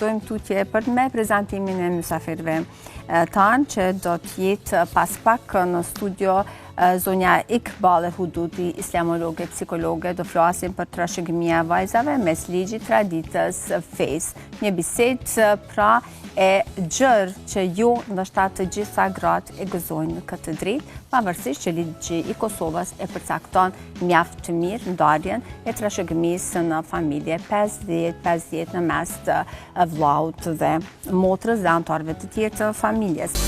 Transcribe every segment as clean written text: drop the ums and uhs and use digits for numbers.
vazhdojmë tutje për me prezentimin e mysafirëve tanë, që do t'jetë pas pak në studio zonja Iqbale Huduti, islamologe, psikologe, do flasim për trashëgimia e vajzave mes ligjit, traditës, fesë. Një bisedë pra e gjërë që jo ndoshta të gjitha gratë e gëzojnë këtë drejtë, pavarësisht që ligji i Kosovës e përcakton mjaft të mirë ndarjen e trashëgimisë në familje 50-50 në mes të vllaut dhe motrës dhe anëtarëve të tjerë të familjes.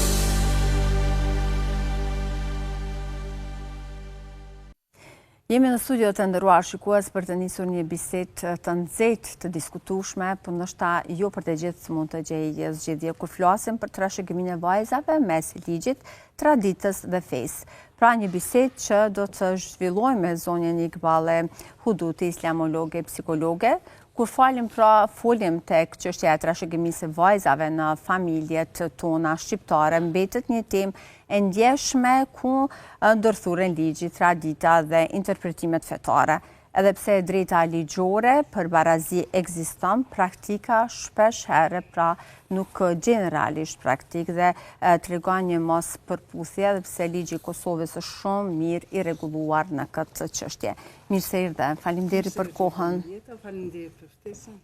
Jemi në studio të nderuar shikues për të nisur një bisedë të nxehtë, të diskutueshme, por ndoshta jo për të gjithë mund të gjejë zgjedhje kur flasim për trashëgiminë e vajzave mes ligjit, traditës dhe fesë. Pra një bisedë që do të zhvillojmë me zonjën Iqbale Huduti, islamologe, psikologe, kur folim tek çështja e trashëgimisë së vajzave në familjet tona shqiptare, mbetet një temë e ndjeshme ku ndërthuren ligji, tradita dhe interpretimet fetare. Edhe pse drejta ligjore për barazi ekziston, praktika shpesh herë pra nuk generalisht praktik dhe tregon një mos përputhje, edhe pse ligji i Kosovës është shumë mirë i rregulluar në këtë çështje. Mirë se erdhe. Faleminderit për kohën. Faleminderit për ftesën.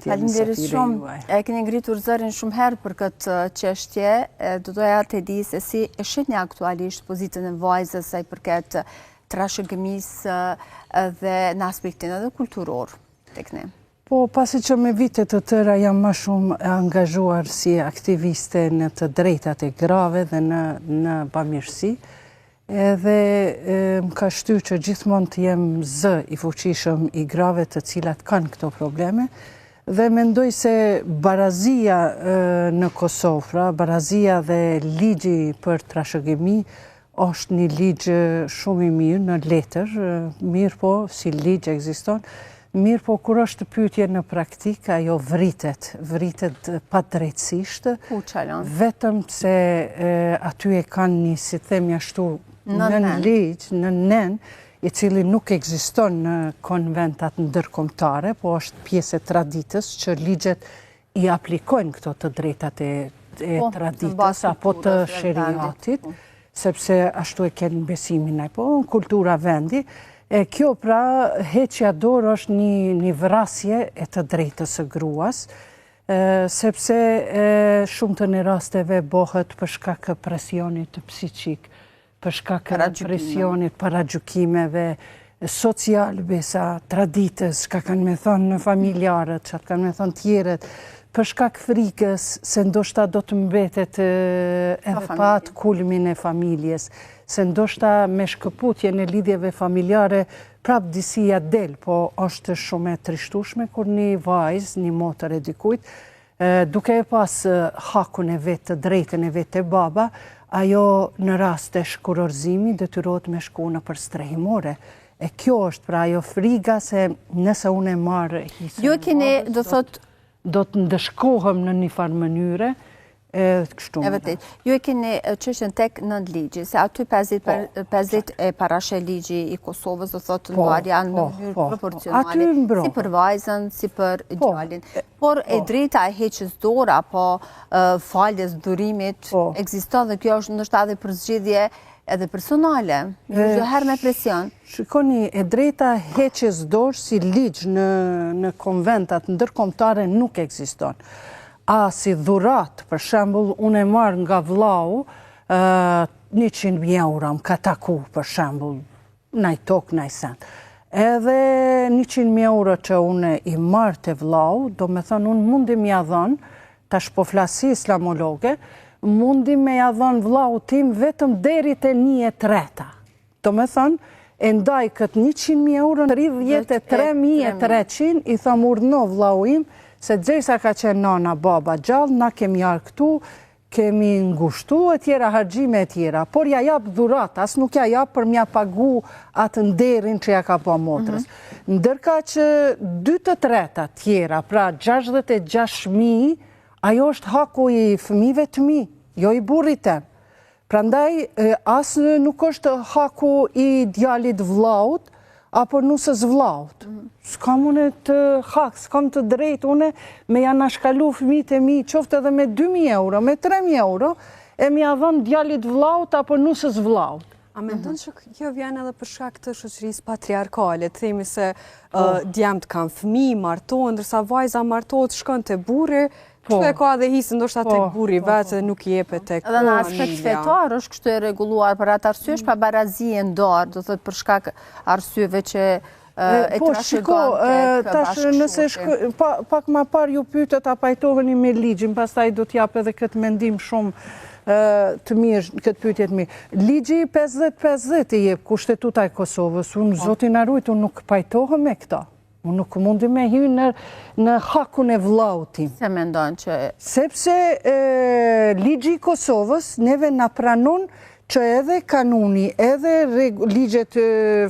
Faleminderit shumë. E keni ngritur zërin shumë herë për këtë çështje. Do doja të di se si e shihni aktualisht pozitën e vajzës sa i përket trashëgimisë dhe në aspektin edhe kulturor tek ne. Po, pasi që me vite të tëra jam më shumë angazhuar si aktiviste në të drejtat e grave dhe në bamirësi, edhe më ka shtyr që gjithmonë të jem zë i fuqishëm i grave të cilat kanë këto probleme, dhe mendoj se barazia në Kosovë, pra barazia dhe ligji për trashëgimi është një ligjë shumë i mirë në letër, mirë po si ligjë ekziston, mirë po kur është pyetje në praktik, ajo vritet padrejtësisht, vetëm se aty e kanë një, si themi ashtu, në ligjë, në nen, i cili nuk ekziston në konventat ndërkombëtare, po është pjesë e traditës që ligjet i aplikojnë këto të drejtat e traditës apo të sheriatit, sepse ashtu e kenë besimin po, në kultura vendi. Kjo pra heqja dorë është një vrasje e të drejtës së gruas, sepse shumë të në rasteve bëhet për shkak presionit psiqik, për shkak presionit, paragjykimeve socialbe, sa traditës, çka kanë me thonë në familjarët, çka kanë me thonë tjerët, për shkak frikës se ndoshta do të mbetet edhe pa atë kulmin e familjes, se ndoshta me shkëputje në lidhjeve familjare prap disia del, po është shumë e trishtueshme kur një vajzë, një motër e dikujt, duke e pas hakun e vetë, drejtën e vetë e baba, ajo në rast e shkurorzimi detyrohet me shku në për strehimore. E kjo është pra ajo friga se nëse unë e marrë hisën jo keni, do thotë, do të ndëshkohem në një farë mënyre, kështu. E vërtet. Ju e keni çështjen tek nën ligji, se aty 50 e parashe ligji i Kosovës, do thotë ndarja në mënyrë proporcionale, si për vajzën, si për djalin. Por e drejta e heqjes dorë apo faljes durimit ekziston dhe kjo është ndoshta edhe për zgjedhje edhe personale, jo herë me presion. Shikoni, e drejta heqjes dorë si ligj në konventat ndërkombëtare nuk ekziston. A si dhurat, për shembull, unë e marr nga vllau 100.000 euro, më ka taku, për shembull, naj tokë, naj send. Edhe 100.000 euro që unë i marr të vllau, do me thonë, unë mundi m'ja dhënë, tash po flasi islamologe, mundi me ja dhënë vllau tim vetëm deri te 1/3. Do me thonë, e ndaj këtë 100.000 euro në 33.300, i thëmë urdhëno vllau im, se gjejsa ka qenë nana, baba, gjallë, na kemi jarë këtu, kemi ngushtu e tjera, hargjime e tjera, por ja jap dhurat, as nuk ja jap për mja pagu atë nderin që ja ka po motrës. Ndërka që 2/3 tjera, pra 66.000, ajo është haku i fëmijëve të mi, jo i burrit tem. Prandaj, asë nuk është haku i djalit vllaut, apo nusës vllaut. S'kam une të hak, s'kam të drejt une me janë shkalu fëmijët e mi, qoftë edhe me 2.000 euro, me 3.000 euro, e mi a dhënë djalit vllaut apo nusës vllaut. A mendon që kjo vjen edhe për shkak të shoqërisë patriarkale, të themi se djemt kanë fëmijë, martohen, ndërsa vajza martohet, shkon te burri, kështu e ka edhe hisën ndoshta tek burri vetë dhe nuk i jepet tek familja. Edhe në aspekt fetar është kështu e rregulluar për atë arsye, pa barazi e ndar, do thotë për shkak arsyeve që e trashëgon tek bashkëshorti. Pak më parë ju pyetët a pajtoheni me ligjin, pastaj do t'jap edhe këtë mendim shumë të mirë këtë pyetje të mirë. Ligji 50-50 i jep Kushtetuta e Kosovës. Unë zotin na rujt, unë nuk pajtohem me këta. Unë nuk mundi me hyrë në hakun e vllautit. Se mendon që sepse ligji i Kosovës neve na pranon që edhe kanuni, edhe ligjet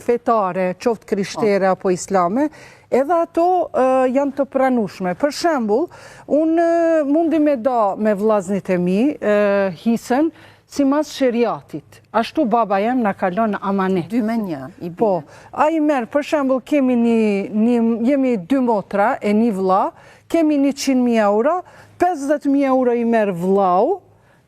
fetare, qoftë krishtere apo islame, edhe ato janë të pranueshme. Për shembull, unë mundi me da me vllaznit e mi hisën simas sheriatit. Ashtu baba jem na kalon amanet. 2-1 i bie. Po, a i merë, për shembull, jemi 2 motra e 1 vlla, kemi 100.000 euro, 50.000 euro i merë vllau,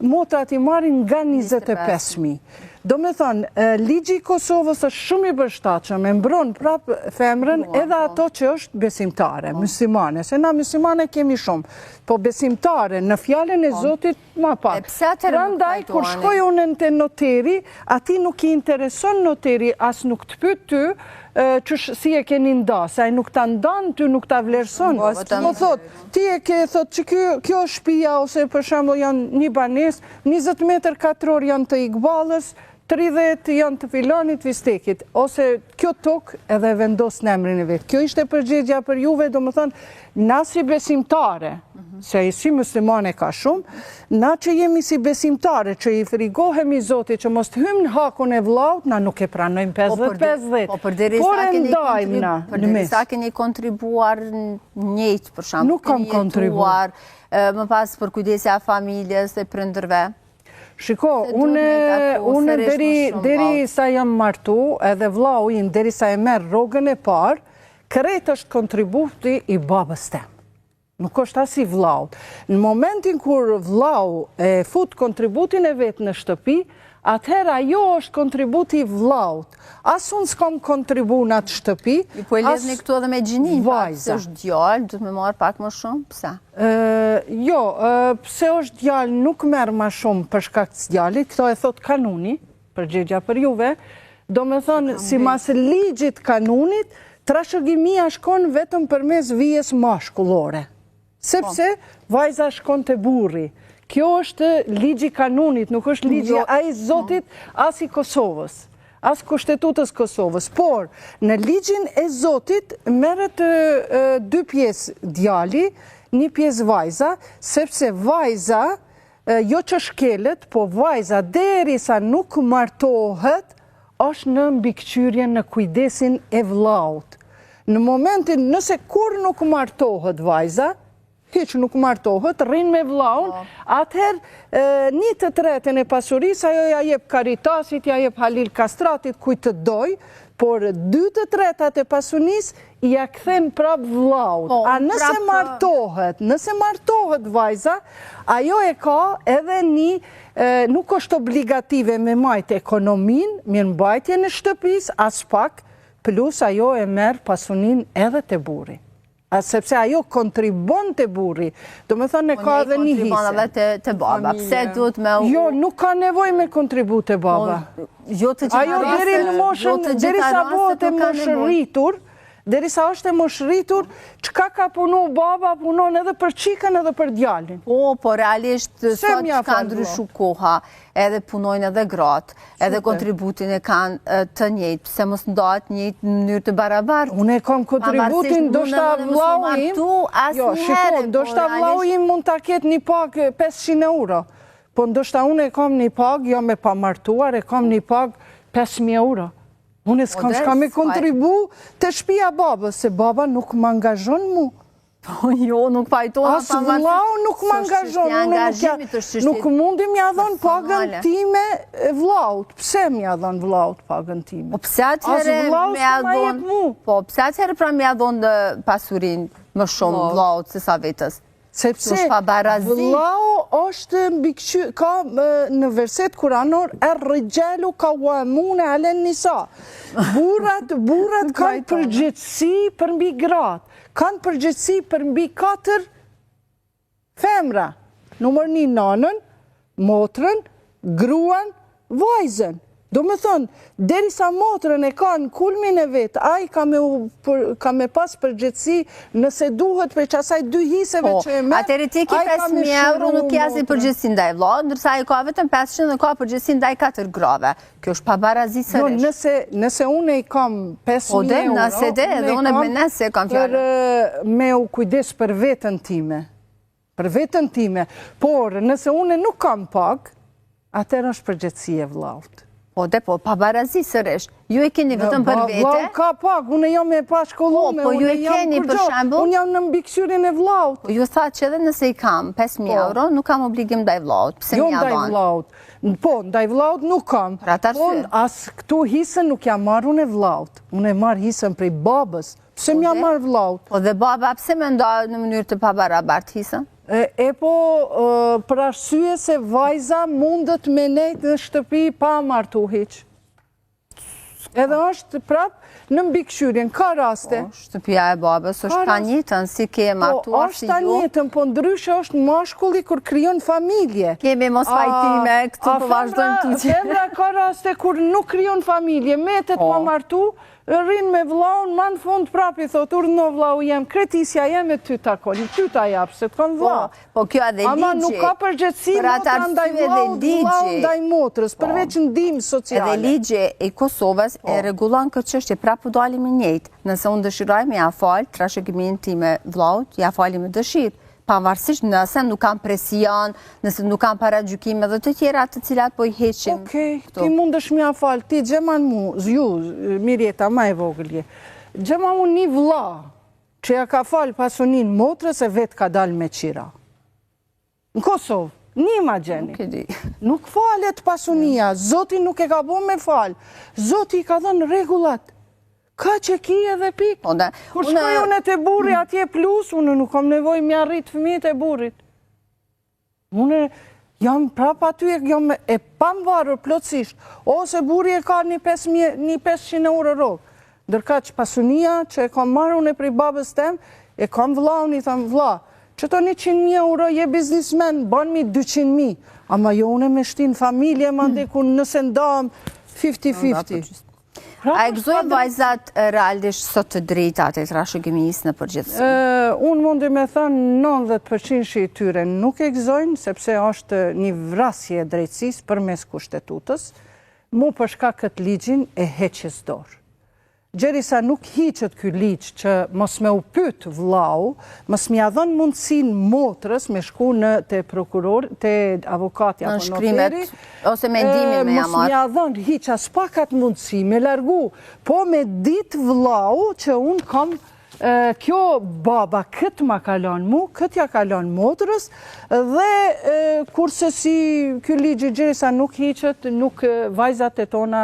motrat i marrin nga 25.000. Do me thonë, ligji i Kosovës është shumë i përshtatshëm, e mbron prapë femrën edhe ato që është besimtare, muslimane, se na muslimane kemi shumë, po besimtare në fjalën e Zotit ma pak. Prandaj, kur shkoj unë te noteri, ati nuk i intereson noteri, as nuk të pyet ty, që si e keni nda, se ai nuk ta ndan, ty nuk ta vlerëson. Po thot, ti e ke thot që kjo shtëpia ose për shembull janë një banesë, 20 metër katror janë të Iqballës, 30 janë të filanit Vistekit, ose kjo tokë edhe vendos në emrin e vetë. Kjo ishte përgjigja për juve, do më thënë, na si besimtare, se i si muslimane ka shumë, na që jemi si besimtare, që i frigohemi Zotit, që mos të hymë në hakun e vllaut, na nuk e pranojmë 50-50. Po përderisa keni kontribuar njëjtë, për shembull, nuk kam kontribuar, më pas për kujdesja familjes dhe prindërve. Shiko, unë deri sa jam martu, edhe vllau im deri sa e merr rrogën e parë, krejt është kontributi i babës tem. Nuk është as i vlaut. Në momentin kur vllau e fut kontributin e vetë në shtëpi, atëherë ajo është kontributi i vlaut. As unë s'kam kontribu në atë shtëpi. Po e lidhni këtu edhe me gjinin, se është djallë, du të me marë pak më shumë, pse? Jo, pse është djallë nuk merë më shumë për shkak të djallit, këto e thot kanuni, përgjigja për juve, do me thonë, si mas ligjit kanunit, trashëgimia shkon vetëm përmes vijes mashkullore. Sepse vajza shkon të burri. Kjo është ligji kanunit, nuk është ligji ai Zotit as i Kosovës, as Kushtetutës Kosovës. Por, në ligjin e Zotit merret 2 pjesë djali, 1 pjesë vajza, sepse vajza, jo që shkelet, po vajza derisa nuk martohet, është në mbikëqyrje në kujdesin e vllaut. Në momentin nëse kur nuk martohet vajza, hiç nuk martohet, rrin me vllaun, atëherë 1/3 e pasurisë ajo ja jep Karitasit, ja jep Halil Kastratit, kujt të doj, por 2/3 e pasurisë ja kthen prap vllaut. A nëse martohet vajza, ajo e ka edhe nuk është obligative me majtë ekonomin, mirëmbajtjen e shtëpisë, as pak, plus ajo e merr pasunin edhe te burri. Sepse ajo kontribon të burri. Do me thonë, ka edhe një hisë. Kontribon edhe të baba. Pse duhet me... Jo, nuk ka nevoj me kontribu të baba. Ajo deri në moshën, deri sa bëhet e moshëritur, deri sa është e moshëritur, çka ka punu baba, punon edhe për qikën edhe për djalin. Po realisht, sot ka ndryshu koha, edhe punojnë edhe gratë, edhe kontributin e kanë të njëjtë, pse mos ndahet njëjtë në mënyrë të barabartë. Unë e kam kontributin, do shta vllau im, do shta vllau im mund ta ketë një pagë 500 euro, po ndoshta unë e kam një pagë, jo me pamartuar, e kam një pagë 5.000 euro. Unë s'kam shka me kontribu të shtëpia babës, se baba nuk më angazhon mu. Po jo, nuk pajtohet. Asë vlau nuk më angazhon, nuk mundi mja dhon pagën time vlaut. Pse mja dhon vlaut pagën time? Po pse atëherë pra mja dhon dhe pasurin më shumë vlaut se sa vetës? Sepse vlau është ka në verset kuranor er-rijalu qawwamuna 'ala an-nisa. Burrat kanë përgjegjësi për mbi gratë. Kanë përgjegjësi për mbi 4 femra. Numër 1 nanën, motrën, gruan, vajzën. Do me thonë, deri sa motrën e ka në kulmin e vetë, ai ka me pas përgjegjësi nëse duhet për qasaj 2 hiseve që e me. Atëri ti ki 5.000 euro nuk jasi përgjegjësi ndaj vllaut, ndërsa ai ka vetëm 500 dhe ka përgjegjësi ndaj 4 grave. Kjo është pabarazi sërish. Nëse unë i kam 5.000 euro, nëse edhe unë me nëse kam fjallë. Me u kujdes për vetën time. Por nëse unë nuk kam pak, atër është përgjegjësi e vllaut. Po, pabarazi sërish. Ju e keni vetëm për vete? Vlau ka pak, unë jam me pa shkollume, ju e keni për shembull? Unë jam në mbikëqyrjen e vlaut. Ju tha që edhe nëse i kam 5.000 euro, nuk kam obligim ndaj vlaut. Pse jo ndaj vlaut. Po, ndaj vlaut nuk kam. Po, as këtu hisën nuk jam marrë unë e vlaut. Unë e marrë hisën prej babës. Pse m'jam marrë vlaut? Po, dhe baba, pse me nda në mënyrë të pabarabart hisën? Për arsye se vajza mundet me nejtë në shtëpi pa martu hiq. Edhe është prap në mbikëqyrjen, ka raste. Shtëpia e babës është tanjetën, si ke martuar si ju. Është tanjetën, po ndryshe është mashkulli kur kryon familje. Kemi mos fajtime, këtu po vazhdojmë tutje. Femra ka raste kur nuk kryon familje, metet pa martu, rrinë me vlaun, ma në fund prapi, thot, urno vlau jem, kretisja jem e ty takoni, ty ta japë, se të kanë vlau. Po kjo edhe ligji. Ama nuk ka përgjëtësi motra ndaj vlau ndaj motrës, përveç ndim sociale. Edhe ligji i Kosovës e regulan këtë çështje, prapë dalim i njëjtë. Nëse unë dëshiroj me ja falë, trashëgimin ti me vlaut, ja fali me dëshirë. Pavarësisht nëse nuk kam presion, nëse nuk kam para gjykime dhe të tjera të cilat po i heqim. Okej, ti mund është mja falë, ti gjeman mu, ju, Mirjeta, ma e vogëlje, gjeman mu një vlla që ja ka falë pasunin motrës e vetë ka dalë me qira. Në Kosovë, një ma gjeni. Nuk falet pasunia, Zoti nuk e ka bo me falë, Zoti i ka dhënë regullat. Ka që ki edhe pik. Kur shkoj unë e të burri atje plus, unë nuk kam nevoj me arrit fëmijët e burrit. Unë jam prap aty e pamvarur plotësisht. Ose burri e ka një 500 euro rogë. Ndërka që pasunia që e kam marrë unë e prej babës tem, e kam vlla, unë i tham vlla, që të 100.000 euro je biznismen, ban mi 200.000. Ama jo unë me shtin familje, ma ndiku nëse ndam 50-50. A e gëzojnë vajzat realisht sot të drejtat e trashëgimisë në përgjithësi? Unë mundi me thënë 90% i tyre nuk e gëzojnë, sepse është një vrasje e drejtësisë për mes kushtetutës, mu përshka këtë ligjin e heqjes dorë. Gjerisa nuk hiqet ky ligj që mos me u pyet vllau, mos m'ia dhën mundësin motrës me shku në te prokuror, te avokati apo noteri, ose mendimin me ja marr. Mos m'ia dhën hiq as pak atë mundësi me largu, po me dit vllau që un kam kjo baba këtë ma kalon mu, këtë ja kalon motrës, dhe kurse si kjo ligji gjerisa nuk hiqet, nuk vajzat e tona,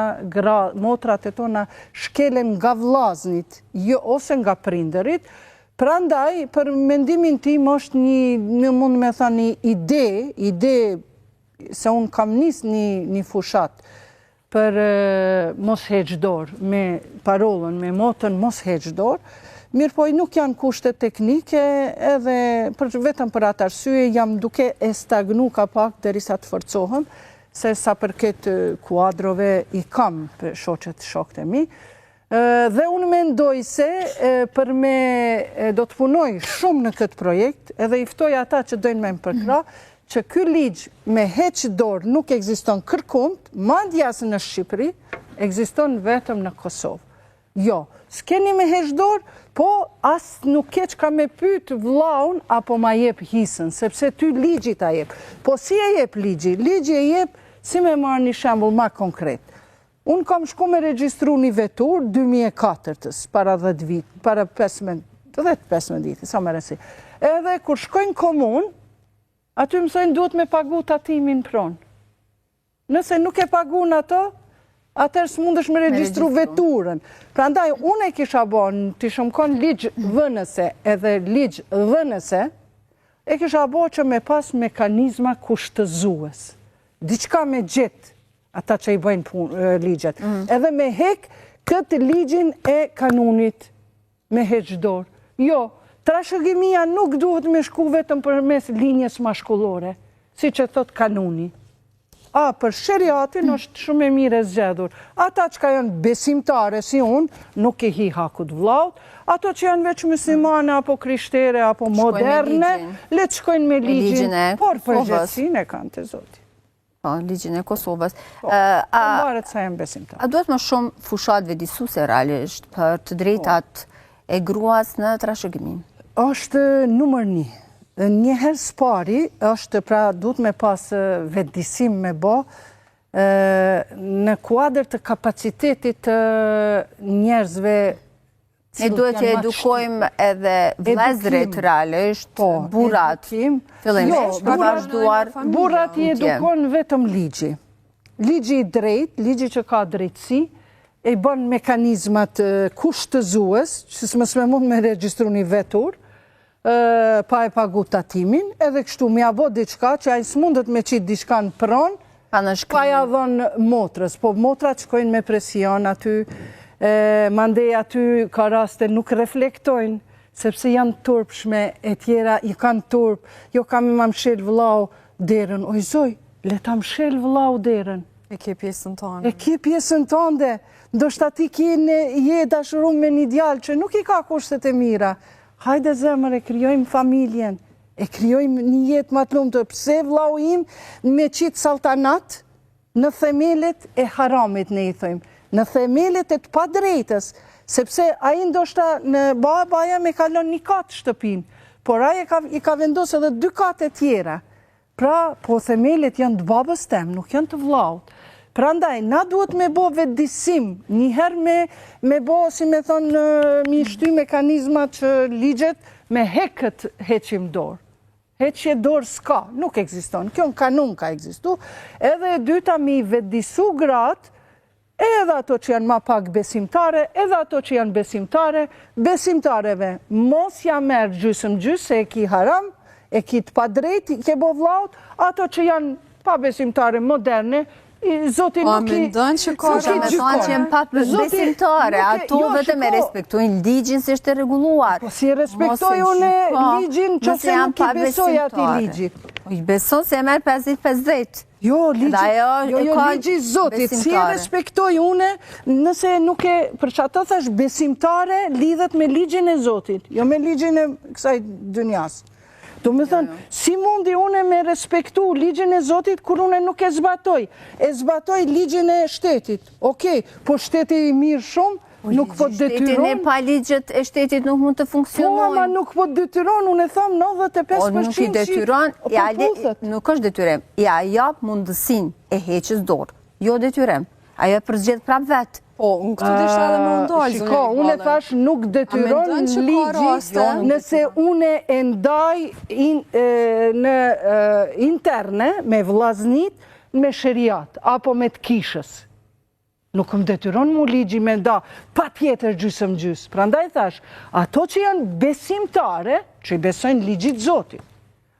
motrat e tona shkelen nga vllaznit, ose nga prindërit, prandaj për mendimin tim është një mund me tha një ide se unë kam nis një fushat për mos heqdor, me parolën, me motën mos heqdor. Mirë po, nuk janë kushte teknike edhe vetëm për atë arsye jam duke e stagnu ka pak derisa të forcohem, se sa përket kuadrove i kam për shokët e mi. Dhe unë mendoj se për me do të punoj shumë në këtë projekt, edhe iftoj ata që dojnë me më përkra, që ky ligj me heq dorë nuk ekziston kërkumt, madje as në Shqipëri, ekziston vetëm në Kosovë. Jo, s'keni me heq dorë, po as nuk keq ka me pyet vllaun apo ma jep hisën, sepse ty ligji ta jep. Po si e jep ligji? Ligji e jep, si me marrë një shembull ma konkret. Unë kam shku me regjistru një vetur 2004-ës, para 10 vit, para 15 10-15 ditë, sa më rësi. Edhe kur shkojnë komunë, aty mësojnë duhet me pagu tatimin pronë. Nëse nuk e pagun ato, atër s'mundesh me regjistru veturën. Pra ndaj, unë e kisha bon, të shumkon ligjë dhënëse edhe ligjë dhënëse, e kisha bo që me pas mekanizma kushtëzues. Diçka me gjithë ata që i bëjnë ligjet. Edhe me hek këtë ligjin e kanunit me heqdor. Jo, trashëgimia nuk duhet me shku vetëm për mes linjes mashkullore, si që thot kanuni. Për shëriatin është shumë e mire zgjedhur. Ata që ka janë besimtare si unë, nuk e hi hakut vlaut. Ato që janë veç muslimane, apo krishtere, apo moderne, le të shkojnë me ligjin, por përgjithësin e kanë të zoti. Ligjin e Kosovës. Mbarët sa janë besimtare. A duhet më shumë fushatve disuse realisht për të drejtat e gruas në trashëgimin? Është numër 1. Njëherë s'pari është pra duhet me pas vetëdisim me bo në kuadrë të kapacitetit të njerëzve. Ne duhet të edukojmë edhe vëllezërit realisht, burat, fillimisht për vazhduar. Burat i edukojnë vetëm ligji. Ligji i drejt, ligji që ka drejtësi, e i bën mekanizmat kushtëzues, që s'me mund me regjistru një vetur, pa e pagu tatimin, edhe kështu me abo diçka që ajnë s'mundet me qitë diçka në pronë, pa ja dhonë motrës, po motrat shkojnë me presion aty, mandej aty ka raste nuk reflektojnë, sepse janë turpshme e tjera i kanë turp, jo kam i ma mshel vëllau derën, oj zoj, le ta mshel vëllau derën. E ke pjesën tonë. E ke pjesën tonë, ndoshta ti je dashurum me një djalë që nuk i ka kushtet e mira. Hajde zemër, e kryojmë familjen, e kryojmë një jetë më të lumtur. Pse vllau im me qitë saltanat në themelet e haramit, ne i thojmë, në themelet e të padrejtës, sepse a i ndoshta në baja me kalon një katë shtëpin, por a i ka vendosë edhe 2 katë e tjera. Pra, po themelet janë të babës tem, nuk janë të vlaut. Pra ndaj, na duhet me bo vetëdisim, njëherë me bo, si me thonë, mi shty mekanizma që ligjet me hekët heqim dorë. Heqje dorë s'ka, nuk eksiston, kjo në kanun ka ekzistu. Edhe e dyta mi vetëdisu gratë, edhe ato që janë ma pak besimtare, edhe ato që janë besimtare, besimtareve mos ja merë gjysëm se e ki haram, e ki të padrejt, i ke bo vlaut, ato që janë pa besimtare moderne, Zoti nuk i... A mendon që ka që jenë pa besimtare, ato vetëm e respektojnë ligjin si është e reguluar. Po si e respektoj unë ligjin që se nuk i besoj ati ligji. I beson se e merë 50-50. Jo, ligji Zotit, si e respektoj unë nëse nuk e, për që ato thash besimtare lidhet me ligjin e Zotit, jo me ligjin e kësaj dynjas. Do me thënë, si mundi une me respektu ligjin e Zotit kur une nuk e zbatoj? E zbatoj ligjin e shtetit. Okej, po shteti i mirë shumë, nuk po detyron... Shtetin e pa ligjet e shtetit nuk mund të funksionojnë. Po, ama nuk po detyron, unë e thamë 95% Po, nuk i detyron, nuk është detyrem. Ja jap mundësin e heqës dorë. Jo detyrem. Ajo përzgjedh prap vetë. Po, unë këtë dishtë edhe më ndojë. Shiko, unë e thash nuk detyron ligji nëse unë e ndaj në interne me vllaznit me sheriat, apo me të kishës. Nuk më detyron mu ligji me nda, pa tjetër gjysëm gjysë. Pra ndaj thash, ato që janë besimtare, që i besojnë ligjit Zotit,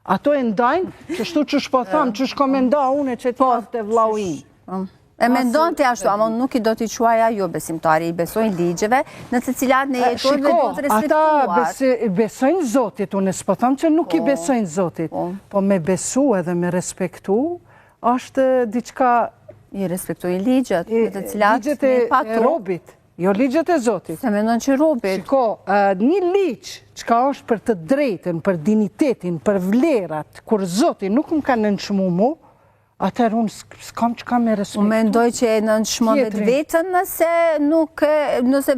ato e ndajnë, që shtu që shpo thamë, që shko me nda une që t'jaftë e vlauin. E mendon të ashtu, ama nuk i do t'i quaja jo besimtari, i besojnë ligjeve, në të cilat në jetojnë dhe do të respektuar. Ata besojnë Zotit, unë s'po thamë që nuk i besojnë Zotit, po me besu edhe me respektu, është diçka... I respektojnë ligjet, në të cilat ligjet e robit, jo ligjet e Zotit. Se mendon që robit. Shiko, një ligj që ka është për të drejten, për dinitetin, për vlerat, kur Zotit nuk më ka nënçmu mu, atër unë s'kam që kam me respektu. Unë mendoj që e nënçmon vetë vetën nëse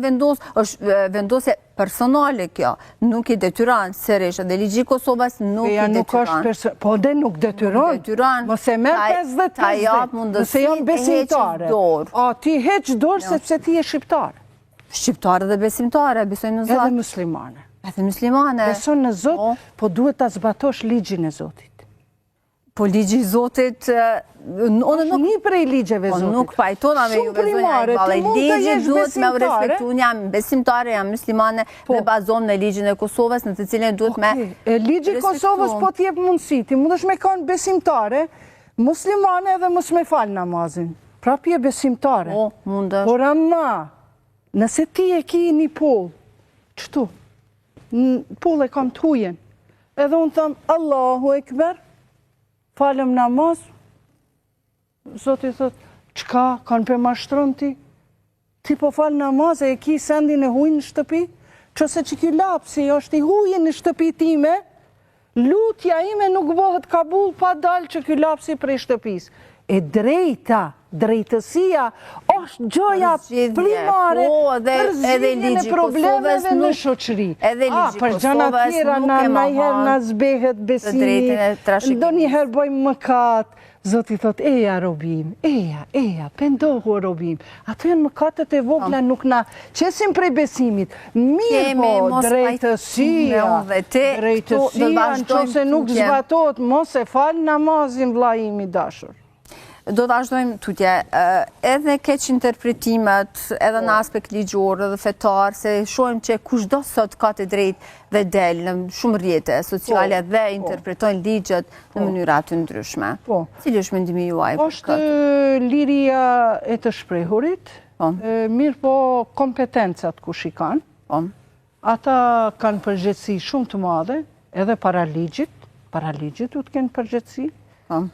vendose personale kjo, nuk i detyran sërish, dhe ligji Kosovës nuk i detyran. Po dhe nuk detyran, mos e merë 50-50, nëse janë besimtare. A ti heq dorë sepse ti e shqiptare. Shqiptare dhe besimtare, besojnë në Zot. Edhe muslimane. Edhe muslimane. Beson në Zot, po duhet ta zbatosh ligjin e Zotit. Po ligji i Zotit, është një prej ligjeve Zotit. Nuk pajtona me juve zonja Iqbal. Ligji duhet me respektu. Unë jam besimtare, jam muslimane, me bazon në ligjin e Kosovës, në të cilën duhet me ligji i Kosovës po t'jep mundësi. Ti mundesh me kanë besimtare, muslimane dhe mos me fal namazin. Prap je besimtare. Po, mundesh. Por ama, nëse ti e ki një pull, qëtu, pull e kam t'hujen, edhe unë thëmë, Allahu Ekber, falem namaz, Zoti thot, qka, kanë për mashtron ti? Ti po falë namaz e ki sendin e hujnë në shtëpi? Qëse që kjo lapsi është i hujnë në shtëpi time, lutja ime nuk bëhet kabul pa dalë që kjo lapsi prej shtëpis. E drejtësia është gjoja primare për zgjidhjen e problemeve në shoqëri. Edhe ligji për gjëra tjera najherë na zbehet besimi, ndonjëherë bëjmë mëkat. Zoti thot, eja robim, eja, pendohu robim. Ato janë mëkatet e vogla, nuk na qesim prej besimit. Mirë po, drejtësia në qëse nuk zbatot, mos e falë namazin vlla im i dashur. Do të vazhdojmë tutje, edhe keq interpretimet, edhe në aspekt ligjor dhe fetar, se shohim që kushdo sot ka të drejt dhe del në shumë rrjete sociale dhe interpretojnë ligjet në mënyra të ndryshme. Cili është mendimi juaj? Është liria e të shprehurit, mirë po kompetencat kush i kanë. Ata kanë përgjegjësi shumë të madhe, edhe para ligjit u të kenë përgjegjësi.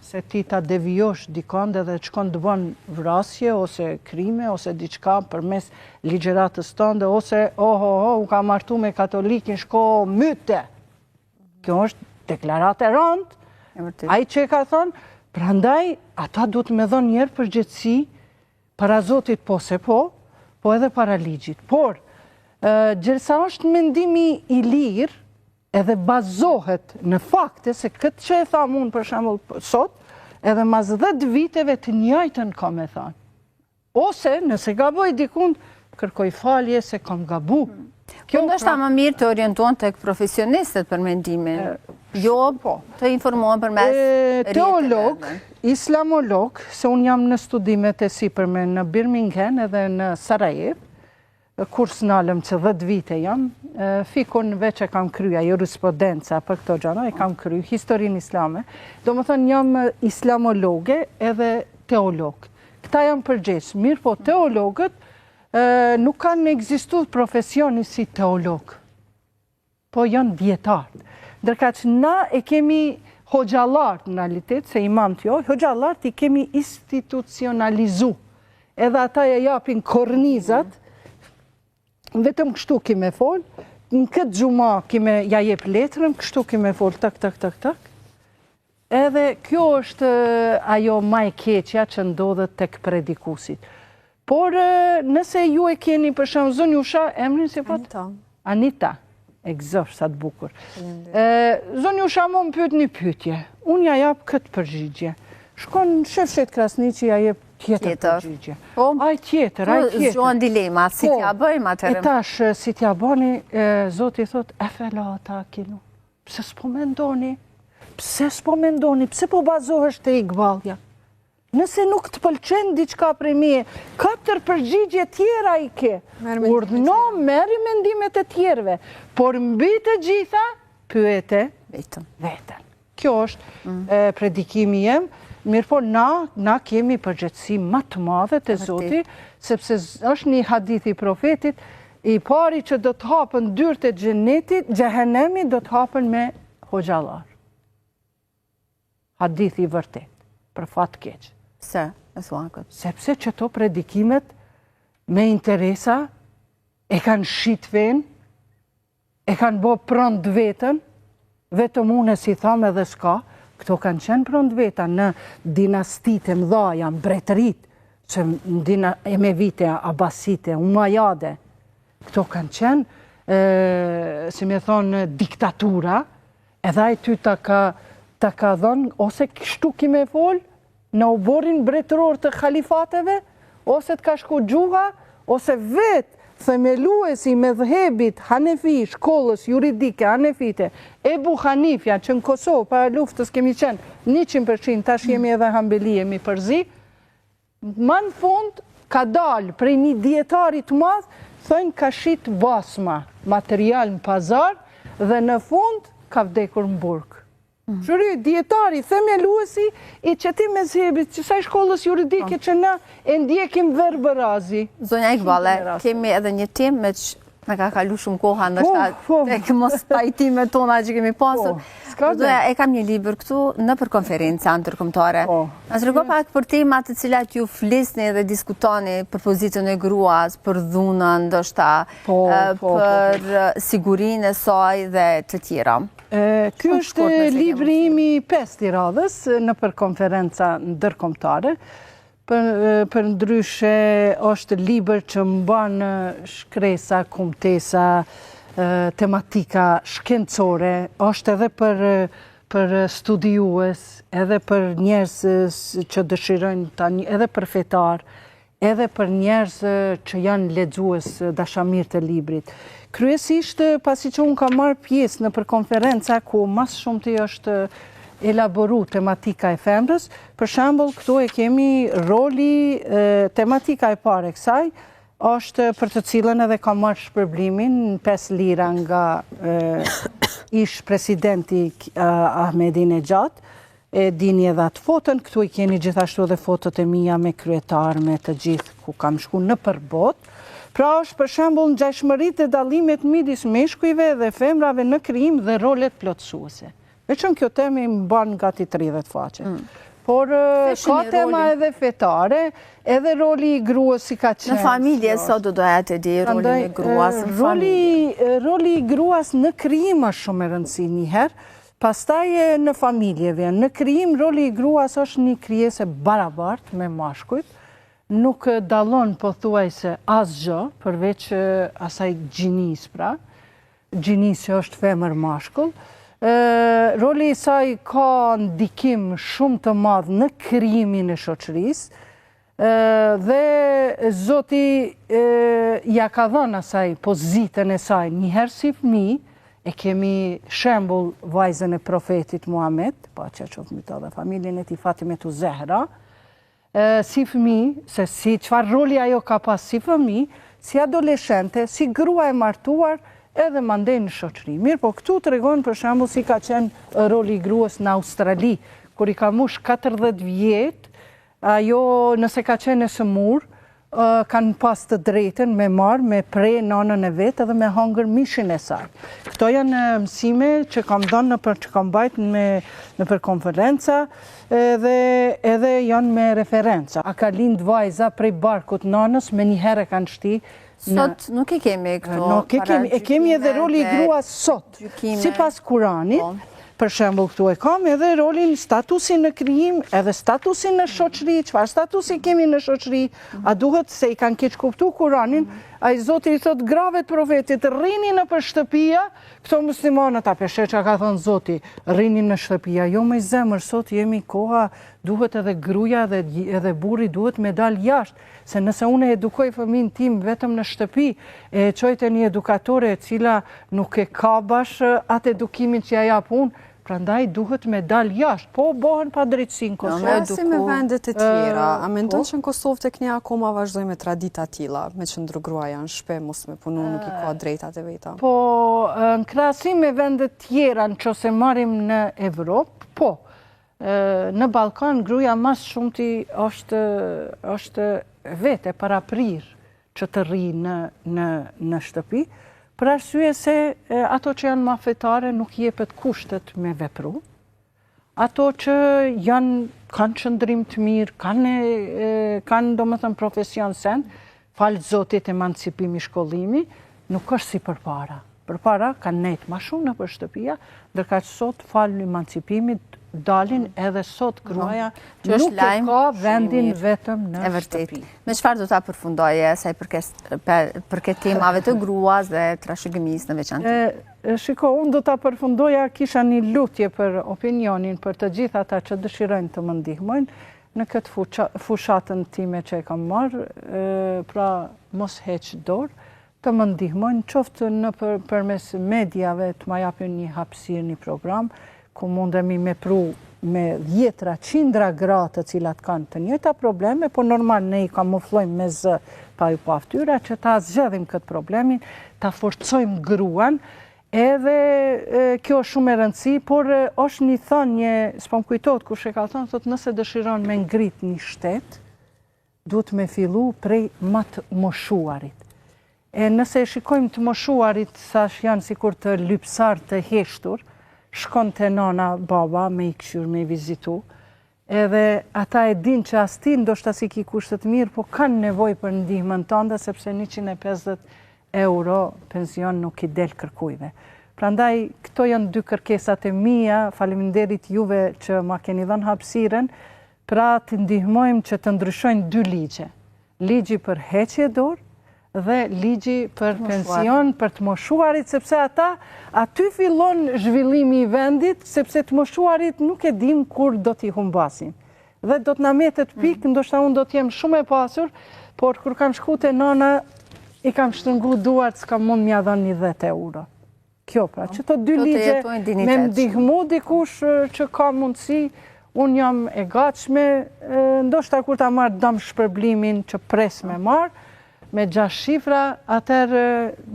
Se ti ta devijosh dikon dhe të shkon të bën vrasje ose krime ose diçka përmes ligjeratës tënde ose u ka martu me katolikin shko myte. Kjo është deklarate rënd. Ai që ka thonë, prandaj ata duhet me dhënë njerë përgjegjësi para Zotit po se po edhe para ligjit. Por, gjërsa është mendimi i lirë, edhe bazohet në fakte se këtë që e thamë unë për shembull sot, edhe mas 10 viteve të njëjtën kam e thanë. Ose nëse gaboj dikund, kërkoj falje se kam gabu. Kjo ndoshta më mirë të orientohen tek profesionistët për mendimin. Jo, të informohen përmes rrjeteve. Teolog, islamolog, se unë jam në studimet e sipërme në Birmingham edhe në Sarajevo, kurs nalëm që 10 vite jam, fikun veç e kam krya jurisprudenca për këto gjana, e kam kryu historinë islame, do më thënë jam islamologe edhe teolog. Këta jam përgjegjës, mirë po teologët nuk kanë ekzistu profesioni si teolog, po janë djetartë. Ndërka që na e kemi hoxhallartë në realitet, se imam t'jo, hoxhallartë i kemi institucionalizu, edhe ata e japin kornizat, vetëm kështu kime fol, në këtë gjuma kime ja jep letrën, kështu kime fol, tak. Edhe kjo është ajo ma e keqja që ndodhet tek predikusit. Por nëse ju e keni për shumë Zonjusha, emrin si pat? Anita. Egzosh, sa të bukur. Zonjusha më pyet një pyetje. Unë ja jap këtë përgjigje. Shkon shefshet Krasniqi ja jep tjetër përgjigje. Aj tjetër. Zgjohen dilema, si t'ja bëjmë atërëm? E tash, si t'ja bëni, Zoti thot, e fela ta kinu. Pse s'po mendoni? Pse po bazohesh të Iqbalja? Nëse nuk të pëlqen diçka prej meje, 4 përgjigje tjera i ke. Urdhno, merri mendimet e tjerve. Por mbi të gjitha, pyete vetën. Kjo është predikimi jem. Mirë po, na kemi përgjegjësi më të madhe të Zoti, sepse është një hadith i profetit, i pari që do të hapën dyert e xhenetit, xhehenemi do të hapën me hoxhallar. Hadith i vërtet, për fat keq. Pse? Sepse që to predikimet me interesa e kanë shit ven, e kanë bo prënd vetën, vetëm unë si thamë edhe s'ka, këto kanë qenë prënd veta në dinastit e mdhaja, mbretërit, që e me vite Abasite, Umajade, këto kanë qenë, si me thonë, diktatura, edhe ai ty ta ka dhonë, ose kështu kime folë, në oborin mbretëror të khalifateve, ose të ka shku gjuha, ose vetë themeluesi me dhëbit Hanefi, shkollës juridike Hanefite, Ebu Hanifja, që në Kosovë, para luftës kemi qenë 100%, tash jemi edhe Hambeli, jemi përzi, ma në fund ka dalë prej një dietari të madh, thënë ka shit basma, material në pazar, dhe në fund ka vdekur në burg. Shëry, dietari, themeluesi, i qëti me zhebit, qësaj shkollës juridike që na e ndjekim verbërazi. Zonja Iqbale, kemi edhe një tim me që në ka kalu shumë koha në tek mos pajtime tona që kemi pasur. E kam një libër këtu në për konferenca ndërkombëtare. Nësë rëgo pak për temat të cilat ju flisni dhe diskutoni për pozicion e gruas, për dhunën, ndoshta, për sigurinë e saj dhe të tjera. Ky është libri imi 5 i radhës në për konferenca ndërkombëtare. Për ndryshe është libër që mban shkresa, kumtesa, tematika shkencore, është edhe për studiues, edhe për njerëz që dëshirojnë, edhe për fetar, edhe për njerëz që janë lexues dashamir të librit. Kryesisht, pasi që unë ka marrë pjesë në për konferenca ku mas shumë të është elaboru tematika e femrës, për shembull këtu e kemi roli, tematika e pare kësaj, është për të cilën edhe ka marrë shpërblimin 5 lira nga ish presidenti Ahmadinejad, e dini edhe atë fotën, këtu i keni gjithashtu edhe fotot e mia me kryetar, me të gjithë ku kam shku në përbot. Pra është për shembull ngjashmëritë e dallimet midis meshkujve dhe femrave në krijim dhe rolet plotësuese. Veçën kjo temë i mban gati 30 faqe. Por ka tema edhe fetare, edhe roli i gruas si ka qenë. Në familje sot do doja të di rolin e gruas në familje. Roli i gruas në krijim është shumë e rëndësishme njëherë, pastaj në familje vjen. Në krijim roli i gruas është një krijesë barabartë me mashkujt, nuk dallon pothuajse asgjë përveç asaj gjinis pra. Gjinis që është femër mashkull. Roli i saj ka ndikim shumë të madh në krijimin e shoqërisë dhe Zoti ja ka dhënë asaj pozitën e saj njëherë si fëmijë, e kemi shembull vajzën e profetit Muhammed, paqja qoftë mbi ta dhe familjen e tij Fatimetu Zehra, si fëmijë, se si çfarë roli ajo ka pas si fëmijë, si adoleshente, si grua e martuar, edhe mandej në shoqëri. Mirë, po këtu tregon për shembull si ka qenë roli i gruas në Australi, kur i ka mush 40 vjet, ajo nëse ka qenë e sëmur, kanë pas të drejtën me marrë, me pre nanën e vetë edhe me hangër mishin e saj. Këto janë mësime që kam dhënë që kam bajt në për konferenca dhe edhe janë me referenca. A ka lind vajza prej barkut nanës, me një herë kanë shti. Sot nuk e kemi këto. Nuk e kemi, e kemi edhe roli i gruas sot, sipas Kuranit. Për shembull këtu e kam edhe rolin, statusin në krijim, edhe statusin në shoqëri, çfarë statusi kemi në shoqëri, a duhet se i kanë keq kuptuar Kuranin, ai Zoti i thot grave të profetit, rrini nëpër shtëpia, këto muslimanët a peshe që ka thënë Zoti, rrini në shtëpia, jo me zemër, sot jemi koha, duhet edhe gruaja edhe burri duhet me dal jashtë, se nëse unë edukoj fëmin tim vetëm në shtëpi, e qojtë një edukatore e cila nuk e ka bash atë edukimin që ja jap unë, prandaj duhet me dal jashtë, po bëhen pa drejtësi në Kosovë. Si me vendet e tjera, a mendon që në Kosovë tek ne akoma vazhdojmë me tradita tilla, me qëndru gruaja në shtëpi, mos me punu, nuk i ka drejtat e veta? Po, në krahasim me vendet tjera, nëse marrim në Evropë, po, në Ballkan gruaja mas shumti është vete paraprir që të rri në shtëpi, për arsye se ato që janë ma fetare nuk jepet kushtet me vepru. Ato që kanë qëndrim të mirë, kanë domethënë profesion send, falë Zotit emancipimi shkollimi, nuk është si përpara. Përpara kanë nejtë ma shumë në për shtëpia, ndërka që sot falë emancipimit dalin edhe sot gruaja nuk e ka vendin vetëm në shtëpi. Me çfarë do ta përfundoje asaj përket temave të gruas dhe trashëgimisë në veçantë? Shiko, unë do ta përfundoja, kisha një lutje për opinionin për të gjithë ata që dëshirojnë të më ndihmojnë në këtë fushatën time që e kam marrë, pra mos heq dorë, të më ndihmojnë, qoftë në përmes mediave të ma japin një hapësirë, një program, ku mundemi me pru me dhjetra, qindra gra të cilat kanë të njëjta probleme, po normal ne i kamuflojmë me zë pa ju paftyra, që ta zgjedhim këtë problemin, ta forcojmë gruan, edhe kjo është shumë e rëndësi, por është një thënie, s'po më kujtohet kush e ka thënë, thotë nëse dëshiron me ngrit një shtet, duhet me fillu prej më të moshuarit. E nëse e shikojmë të moshuarit, thash janë sikur të lypsar të heshtur, shkon të nana, baba, me i këshyr, me i vizitu, edhe ata e din që as ti ndoshta si ki kushtet mirë, po kanë nevoj për ndihmën tënde, sepse 150 euro pension nuk i del kërkujve. Prandaj, këto janë dy kërkesat e mia, faleminderit juve që ma keni dhënë hapësiren, pra të ndihmojmë që të ndryshojnë dy ligje. Ligji për heqje dorë, dhe ligji për pension, për të moshuarit, sepse aty fillon zhvillimi i vendit, sepse të moshuarit nuk e dim kur do t'i humbasin. Dhe do t'na metet pikë, ndoshta unë do t'jem shumë e pasur, por kur kam shku te nana, i kam shtrëngu duart, s'kam mund m'ja dhënë 10 euro. Kjo pra, që të dy ligje me ndihmu dikush që ka mundësi, unë jam e gatshme, ndoshta kur ta marrë dëm shpërblimin që pres me marrë, me 6 shifra, atëherë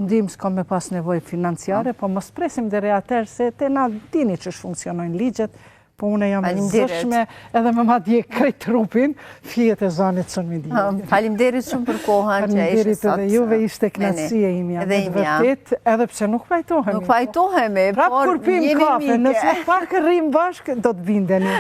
ndim s'ka me pas nevojë financiare, po mos presim deri atëherë se te na dini që funksionojnë ligjet, po une jam e zëshme edhe me ma dje krejt trupin, fijet e zanit së në midje. Faleminderit shumë për kohën që ishte sot. Faleminderit edhe juve, ishte knatësia imja. Edhe vërtet, edhe pse nuk fajtohemi. Nuk fajtohemi, por kur pim kafe, nëse pak rrim bashkë, do të bindeni.